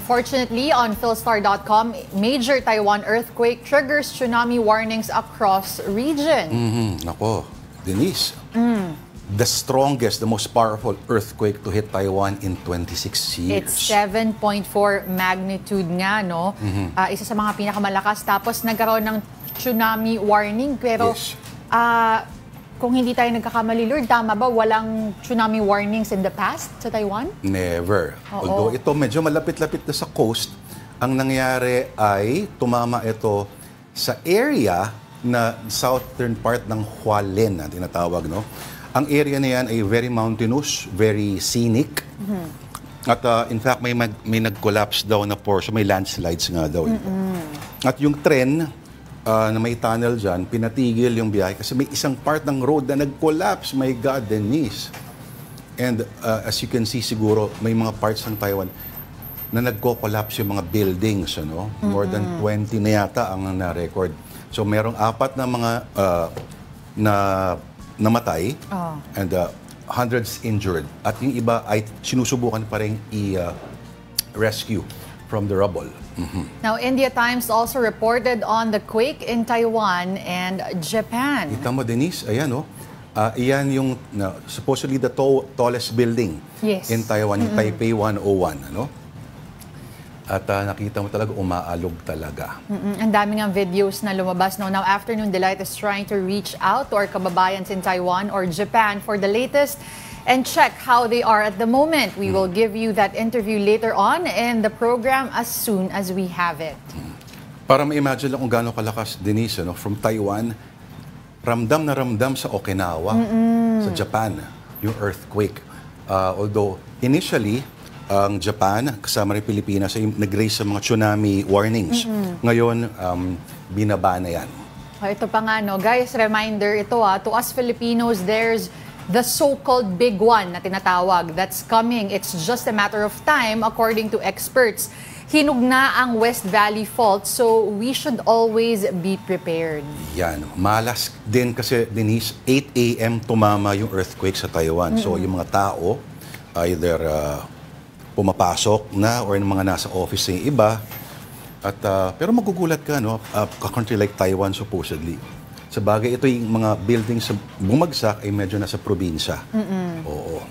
Unfortunately, on Philstar.com, major Taiwan earthquake triggers tsunami warnings across region. Nako, Denise. The strongest, the most powerful earthquake to hit Taiwan in 26 years. It's 7.4 magnitude nga, no? Isa sa mga pinakamalakas. Tapos nagkaroon ng tsunami warning. Pero Yes. kung hindi tayo nagkakamali, Lord, tama ba? Walang tsunami warnings in the past sa Taiwan? Never. Oo. Although ito medyo malapit-lapit na sa coast, ang nangyari ay tumama ito sa area na southern part ng Hualien na tinatawag, no? Ang area na yan ay very mountainous, very scenic. At in fact, may nag-collapse daw na portion, may landslides nga daw. At yung tren na may tunnel dyan, pinatigil yung biyahe kasi may isang part ng road na nag-collapse. My God, Denise. And as you can see siguro, may mga parts ng Taiwan na nagko-collapse yung mga buildings. Ano? More than 20 na yata ang na-record. So merong 4 na mga namatay and hundreds injured. At yung iba ay sinusubukan pa rin i-rescue from the rubble. Now, India Times also reported on the quake in Taiwan and Japan. Kita mo, Denise, ayan, oh. Iyan yung supposedly the tallest building in Taiwan, yung Taipei 101. Ano? At nakita mo talaga, umaalog talaga. Ang dami ng videos na lumabas. Now, Afternoon Delight is trying to reach out to our kababayans in Taiwan or Japan for the latest and check how they are at the moment. We will give you that interview later on in the program as soon as we have it. Para ma-imagine lang kung gaano kalakas, Denise, no? From Taiwan, ramdam na ramdam sa Okinawa, sa Japan, yung earthquake. Although, initially, ang Japan, kasama rin Pilipinas, ay nag-raise sa mga tsunami warnings. Ngayon, binaba na yan. Ito pa nga, no? Guys, reminder ito, to us Filipinos, there's the so-called big one na tinatawag that's coming. It's just a matter of time according to experts. Hinog na ang West Valley Fault, so we should always be prepared. Yan. Malas din kasi, Denise, 8 a.m. tumama yung earthquake sa Taiwan. So yung mga tao, either pumapasok na or yung mga nasa office yung iba. At, pero magugulat ka, no? A country like Taiwan supposedly. Sa bagay, ito yung mga buildings bumagsak ay medyo nasa probinsya. Oo.